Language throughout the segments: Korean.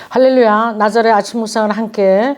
할렐루야. 나절의 아침 묵상을 함께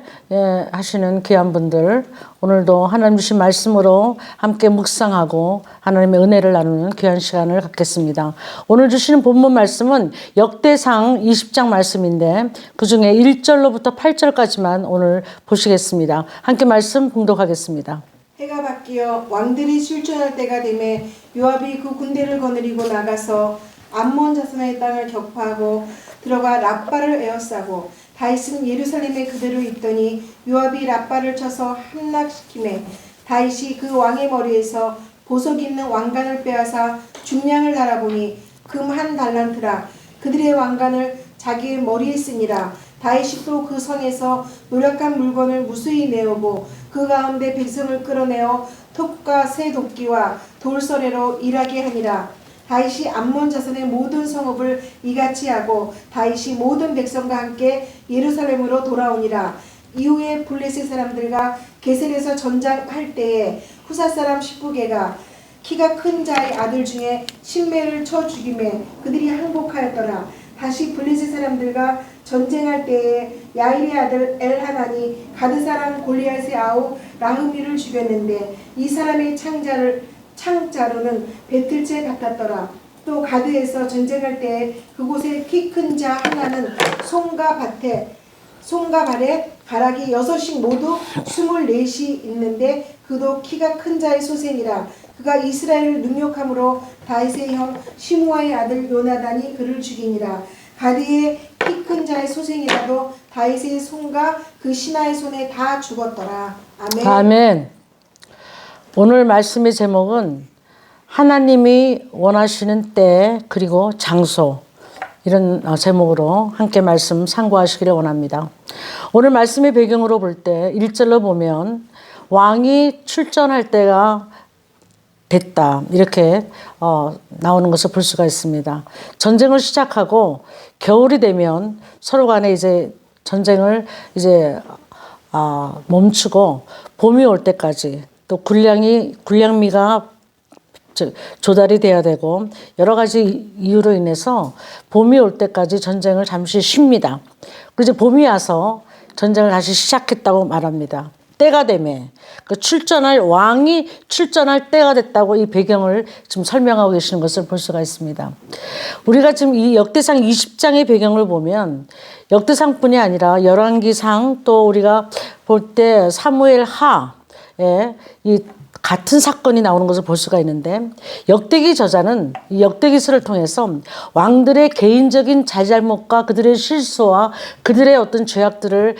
하시는 귀한 분들, 오늘도 하나님 주신 말씀으로 함께 묵상하고 하나님의 은혜를 나누는 귀한 시간을 갖겠습니다. 오늘 주시는 본문 말씀은 역대상 20장 말씀인데 그중에 1절로부터 8절까지만 오늘 보시겠습니다. 함께 말씀 봉독하겠습니다. 해가 바뀌어 왕들이 출전할 때가 되매 요압이 그 군대를 거느리고 나가서 암몬 자손의 땅을 격파하고 들어가 랍바를 에워싸고 다윗은 예루살렘에 그대로 있더니 요압이 랍바를 쳐서 함락시키매 다윗이 그 왕의 머리에서 보석 있는 왕관을 빼앗아 중량을 달아보니 금 한 달란트라. 그들의 왕관을 자기의 머리에 쓰니라. 다윗이 또 그 성에서 노력한 물건을 무수히 내오고 그 가운데 백성을 끌어내어 톱과 새 도끼와 돌서래로 일하게 하니라. 다윗이 암몬 자손의 모든 성읍을 이같이 하고 다윗이 모든 백성과 함께 예루살렘으로 돌아오니라. 이후에 블레셋 사람들과 게셀에서 전장할 때에 후사 사람 십부개가 키가 큰 자의 아들 중에 신메를 쳐 죽이매 그들이 항복하였더라. 다시 블레셋 사람들과 전쟁할 때에 야일의 아들 엘하나니 가드 사람 골리앗의 아우 라흐미를 죽였는데 이 사람의 창자로는 배틀째 같았더라. 또 가드에서 전쟁할 때에 그곳에 키 큰 자 하나는 손과 발에 가락이 6씩 모두 24이 있는데 그도 키가 큰 자의 소생이라. 그가 이스라엘을 능욕함으로 다윗의 형 시므아의 아들 요나단이 그를 죽이니라. 가드의 키 큰 자의 소생이라도 다윗의 손과 그 신하의 손에 다 죽었더라. 아멘. 아멘. 오늘 말씀의 제목은 하나님이 원하시는 때 그리고 장소, 이런 제목으로 함께 말씀 상고하시기를 원합니다. 오늘 말씀의 배경으로 볼 때 1절로 보면 왕이 출전할 때가 됐다, 이렇게 나오는 것을 볼 수가 있습니다. 전쟁을 시작하고 겨울이 되면 서로 간에 이제 전쟁을 멈추고 봄이 올 때까지 또 군량미가 조달이 돼야 되고 여러 가지 이유로 인해서 봄이 올 때까지 전쟁을 잠시 쉽니다. 그래서 봄이 와서 전쟁을 다시 시작했다고 말합니다. 때가 되매 그 왕이 출전할 때가 됐다고 이 배경을 지금 설명하고 계시는 것을 볼 수가 있습니다. 우리가 지금 이 역대상 20장의 배경을 보면 역대상뿐이 아니라 열왕기상, 또 우리가 볼 때 사무엘 하에 이 같은 사건이 나오는 것을 볼 수가 있는데, 역대기 저자는 이 역대기서를 통해서 왕들의 개인적인 자잘못과 그들의 실수와 그들의 어떤 죄악들을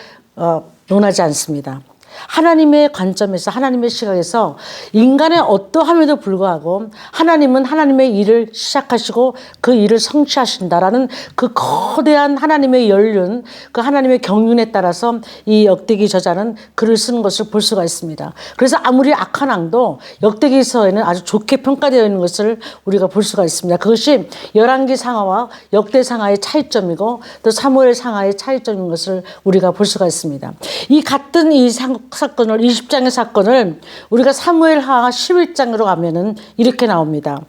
논하지 않습니다. 하나님의 관점에서, 하나님의 시각에서 인간의 어떠함에도 불구하고 하나님은 하나님의 일을 시작하시고 그 일을 성취하신다라는 그 거대한 하나님의 연륜, 그 하나님의 경륜에 따라서 이 역대기 저자는 글을 쓰는 것을 볼 수가 있습니다. 그래서 아무리 악한 왕도 역대기서에는 아주 좋게 평가되어 있는 것을 우리가 볼 수가 있습니다. 그것이 열왕기 상하와 역대 상하의 차이점이고 또 사무엘 상하의 차이점인 것을 우리가 볼 수가 있습니다. 이 같은 이 사건을, 20장의 사건을 우리가 사무엘하 11장으로 가면은 이렇게 나옵니다.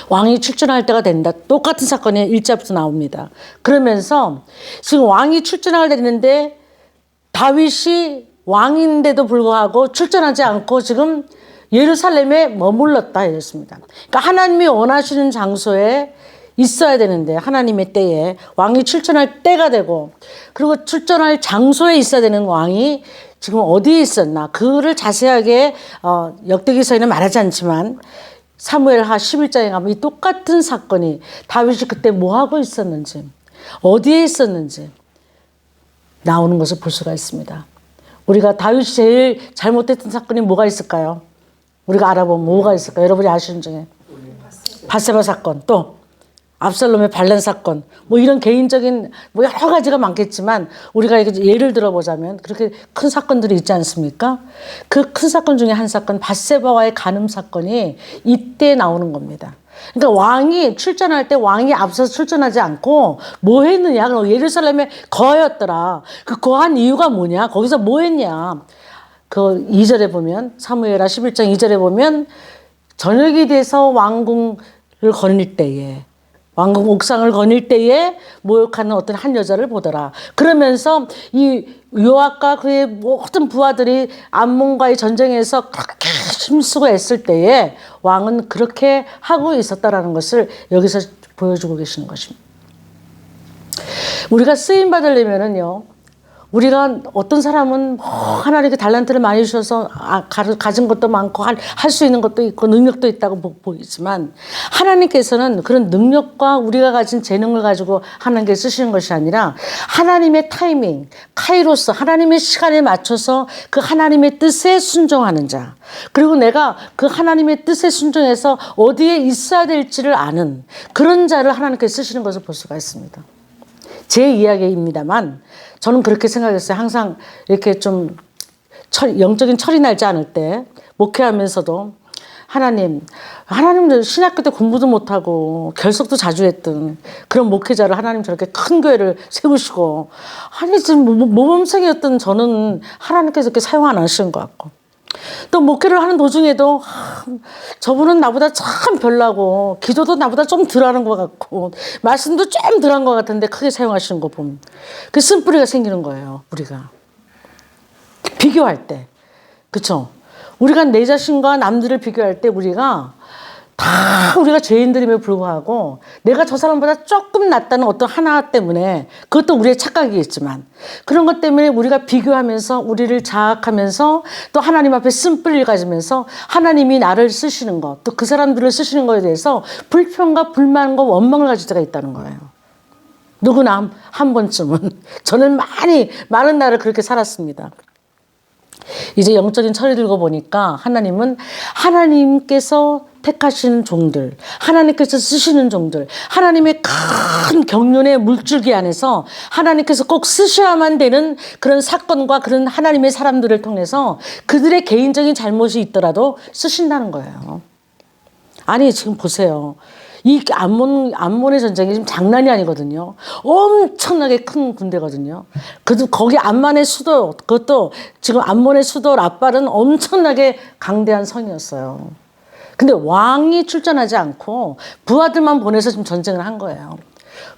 왕이 출전할 때가 된다. 똑같은 사건이 1절부터 나옵니다. 그러면서 지금 왕이 출전할 때 됐는데 다윗이 왕인데도 불구하고 출전하지 않고 지금 예루살렘에 머물렀다 이랬습니다. 그러니까 하나님이 원하시는 장소에 있어야 되는데, 하나님의 때에 왕이 출전할 때가 되고 그리고 출전할 장소에 있어야 되는 왕이 지금 어디에 있었나, 그를 자세하게 역대기서에는 말하지 않지만 사무엘하 11장에 가면 이 똑같은 사건이 다윗이 그때 뭐 하고 있었는지, 어디에 있었는지 나오는 것을 볼 수가 있습니다. 우리가 다윗이 제일 잘못했던 사건이 뭐가 있을까요? 우리가 알아보면 뭐가 있을까요? 여러분이 아시는 중에 밧세바 사건, 또 압살롬의 반란 사건, 뭐 이런 개인적인 뭐 여러 가지가 많겠지만 우리가 예를 들어보자면 그렇게 큰 사건들이 있지 않습니까? 그 큰 사건 중에 한 사건, 밧세바와의 간음 사건이 이때 나오는 겁니다. 그러니까 왕이 출전할 때 왕이 앞서서 출전하지 않고 뭐 했느냐? 예루살렘에 거하였더라. 그 거한 이유가 뭐냐? 거기서 뭐 했냐? 그 2절에 보면, 사무엘하 11장 2절에 보면 저녁이 돼서 왕궁을 거닐 때에 왕궁 옥상을 거닐 때에 모욕하는 어떤 한 여자를 보더라. 그러면서 이 요압과 그의 모든 부하들이 암몬과의 전쟁에서 그렇게 힘쓰고 애쓸 때에 왕은 그렇게 하고 있었다라는 것을 여기서 보여주고 계시는 것입니다. 우리가 쓰임 받으려면은요, 우리가 어떤 사람은 하나님께 달란트를 많이 주셔서 가진 것도 많고 할 수 있는 것도 있고 능력도 있다고 보이지만 하나님께서는 그런 능력과 우리가 가진 재능을 가지고 하나님께 쓰시는 것이 아니라 하나님의 타이밍, 카이로스, 하나님의 시간에 맞춰서 그 하나님의 뜻에 순종하는 자, 그리고 내가 그 하나님의 뜻에 순종해서 어디에 있어야 될지를 아는 그런 자를 하나님께 쓰시는 것을 볼 수가 있습니다. 제 이야기입니다만 저는 그렇게 생각했어요. 항상 이렇게 좀 영적인 철이 날지 않을 때 목회하면서도 하나님 신학교 때 공부도 못하고 결석도 자주 했던 그런 목회자를 하나님 저렇게 큰 교회를 세우시고 아니 지금 모범생이었던 저는 하나님께서 이렇게 사용 안 하시는 것 같고 또 목회를 하는 도중에도 저분은 나보다 참 별나고 기도도 나보다 좀 덜하는 것 같고 말씀도 좀 덜한 것 같은데 크게 사용하시는 거 보면 그 쓴뿌리가 생기는 거예요. 우리가 비교할 때, 그렇죠? 우리가 내 자신과 남들을 비교할 때 우리가 죄인들임에 불구하고 내가 저 사람보다 조금 낫다는 어떤 하나 때문에 그것도 우리의 착각이겠지만 그런 것 때문에 우리가 비교하면서 우리를 자학하면서 또 하나님 앞에 쓴뿌리를 가지면서 하나님이 나를 쓰시는 것, 또 그 사람들을 쓰시는 것에 대해서 불평과 불만과 원망을 가질 때가 있다는 거예요. 누구나 한 번쯤은. 저는 많은 날을 그렇게 살았습니다. 이제 영적인 철이 들고 보니까 하나님은 하나님께서 택하시는 종들, 하나님께서 쓰시는 종들, 하나님의 큰 경륜의 물줄기 안에서 하나님께서 꼭 쓰셔야만 되는 그런 사건과 그런 하나님의 사람들을 통해서 그들의 개인적인 잘못이 있더라도 쓰신다는 거예요. 아니 지금 보세요. 이 암몬의 전쟁이 지금 장난이 아니거든요. 엄청나게 큰 군대거든요. 그래도 거기 암몬의 수도, 그것도 지금 암몬의 수도 랍발은 엄청나게 강대한 성이었어요. 근데 왕이 출전하지 않고 부하들만 보내서 지금 전쟁을 한 거예요.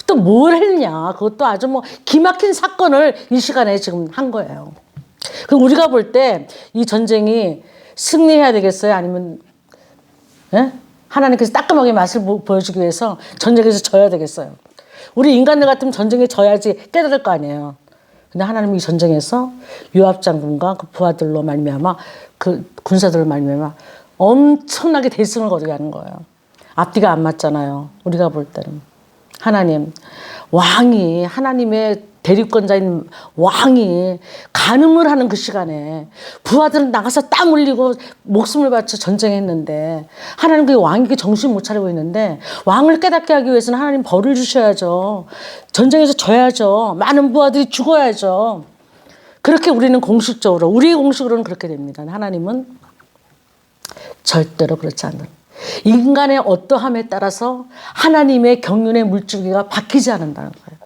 또 뭘 했냐? 그것도 아주 기막힌 사건을 이 시간에 지금 한 거예요. 그럼 우리가 볼 때 이 전쟁이 승리해야 되겠어요? 아니면, 예? 하나님께서 따끔하게 맛을 보여주기 위해서 전쟁에서 져야 되겠어요. 우리 인간들 같으면 전쟁에 져야지 깨달을 거 아니에요. 근데 하나님이 이 전쟁에서 요압 장군과 그 부하들로 말미암아 그 군사들로 말미암아 엄청나게 대승을 거두게 하는 거예요. 앞뒤가 안 맞잖아요. 우리가 볼 때는. 왕이 하나님의 대립권자인 왕이 간음을 하는 그 시간에 부하들은 나가서 땀 흘리고 목숨을 바쳐 전쟁했는데 하나님 그 왕이 정신 못 차리고 있는데 왕을 깨닫게 하기 위해서는 하나님 벌을 주셔야죠. 전쟁에서 져야죠. 많은 부하들이 죽어야죠. 그렇게 우리는 공식적으로 우리의 공식으로는 그렇게 됩니다. 하나님은 절대로 그렇지 않는 인간의 어떠함에 따라서 하나님의 경륜의 물줄기가 바뀌지 않는다는 거예요.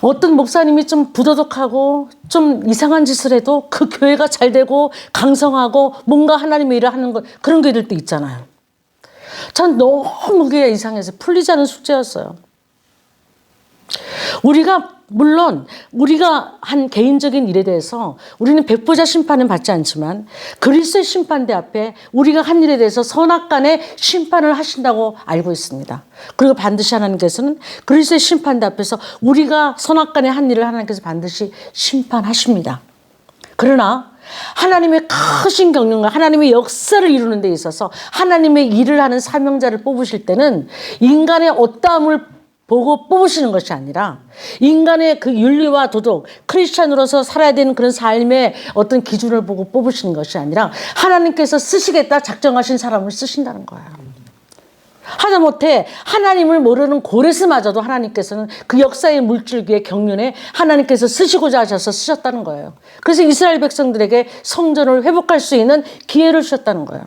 어떤 목사님이 좀 부도덕하고 좀 이상한 짓을 해도 그 교회가 잘 되고 강성하고 뭔가 하나님의 일을 하는 것 그런 교회들도 있잖아요. 전 너무 그게 이상해서 풀리지 않은 숙제였어요. 물론 우리가 한 개인적인 일에 대해서 우리는 백보자 심판은 받지 않지만 그리스도의 심판대 앞에 우리가 한 일에 대해서 선악간의 심판을 하신다고 알고 있습니다. 그리고 반드시 하나님께서는 그리스도의 심판대 앞에서 우리가 선악간의 한 일을 하나님께서 반드시 심판하십니다. 그러나 하나님의 크신 경륜과 하나님의 역사를 이루는 데 있어서 하나님의 일을 하는 사명자를 뽑으실 때는 인간의 어떠함을 보고 뽑으시는 것이 아니라 인간의 그 윤리와 도덕, 크리스찬으로서 살아야 되는 그런 삶의 어떤 기준을 보고 뽑으시는 것이 아니라 하나님께서 쓰시겠다 작정하신 사람을 쓰신다는 거예요. 하다못해 하나님을 모르는 고레스마저도 하나님께서는 그 역사의 물줄기의 경륜에 하나님께서 쓰시고자 하셔서 쓰셨다는 거예요. 그래서 이스라엘 백성들에게 성전을 회복할 수 있는 기회를 주셨다는 거예요.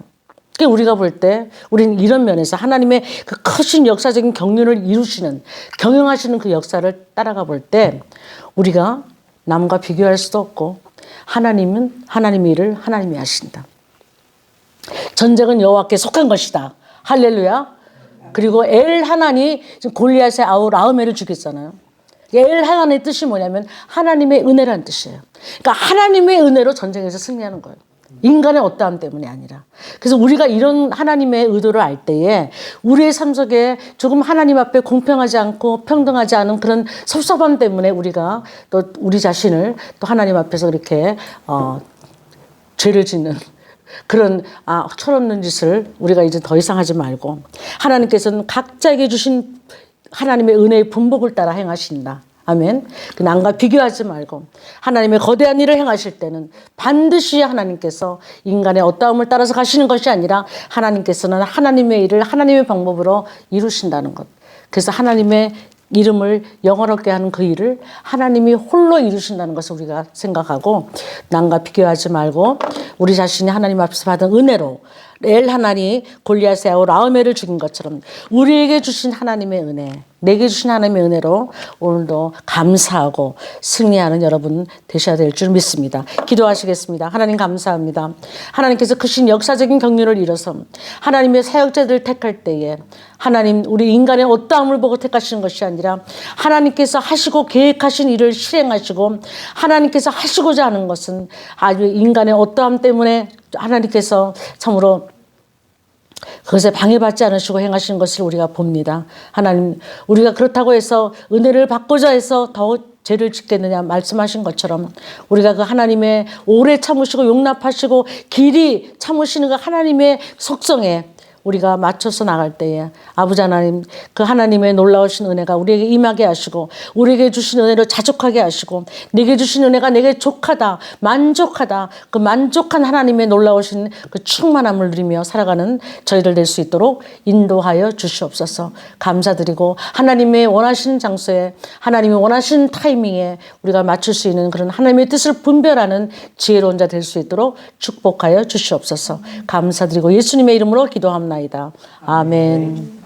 우리가 볼 때 우리는 이런 면에서 하나님의 그 크신 역사적인 경륜을 이루시는 경영하시는 그 역사를 따라가 볼 때 우리가 남과 비교할 수도 없고 하나님은 하나님의 일을 하나님이 하신다. 전쟁은 여호와께 속한 것이다. 할렐루야. 그리고 엘 하나니 지금 골리앗의 아우 라흐멜을 죽였잖아요. 엘 하나님의 뜻이 뭐냐면 하나님의 은혜라는 뜻이에요. 그러니까 하나님의 은혜로 전쟁에서 승리하는 거예요. 인간의 어떠함 때문이 아니라. 그래서 우리가 이런 하나님의 의도를 알 때에 우리의 삶 속에 조금 하나님 앞에 공평하지 않고 평등하지 않은 그런 섭섭함 때문에 우리가 또 우리 자신을 또 하나님 앞에서 이렇게 죄를 짓는 그런 철없는 짓을 우리가 이제 더 이상 하지 말고 하나님께서는 각자에게 주신 하나님의 은혜의 분복을 따라 행하신다. 아멘. 그 남과 비교하지 말고 하나님의 거대한 일을 행하실 때는 반드시 하나님께서 인간의 어떠함을 따라서 가시는 것이 아니라 하나님께서는 하나님의 일을 하나님의 방법으로 이루신다는 것. 그래서 하나님의 이름을 영원하게 하는 그 일을 하나님이 홀로 이루신다는 것을 우리가 생각하고 남과 비교하지 말고 우리 자신이 하나님 앞에서 받은 은혜로 엘 하나니 골리앗의 아우 라흐멜을 죽인 것처럼 우리에게 주신 하나님의 은혜, 내게 주신 하나님의 은혜로 오늘도 감사하고 승리하는 여러분 되셔야 될 줄 믿습니다. 기도하시겠습니다. 하나님 감사합니다. 하나님께서 크신 역사적인 경륜을 이뤄서 하나님의 사역자들을 택할 때에 하나님 우리 인간의 어떠함을 보고 택하시는 것이 아니라 하나님께서 하시고 계획하신 일을 실행하시고 하나님께서 하시고자 하는 것은 아주 인간의 어떠함 때문에 하나님께서 참으로 그것에 방해받지 않으시고 행하시는 것을 우리가 봅니다. 하나님 우리가 그렇다고 해서 은혜를 받고자 해서 더 죄를 짓겠느냐 말씀하신 것처럼 우리가 그 하나님의 오래 참으시고 용납하시고 길이 참으시는 그 하나님의 속성에 우리가 맞춰서 나갈 때에 아버지 하나님 그 하나님의 놀라우신 은혜가 우리에게 임하게 하시고 우리에게 주신 은혜를 자족하게 하시고 내게 주신 은혜가 내게 족하다 만족하다 그 만족한 하나님의 놀라우신 그 충만함을 누리며 살아가는 저희들 될 수 있도록 인도하여 주시옵소서. 감사드리고 하나님의 원하시는 장소에 하나님의 원하시는 타이밍에 우리가 맞출 수 있는 그런 하나님의 뜻을 분별하는 지혜로운 자 될 수 있도록 축복하여 주시옵소서. 감사드리고 예수님의 이름으로 기도합니다. 아멘.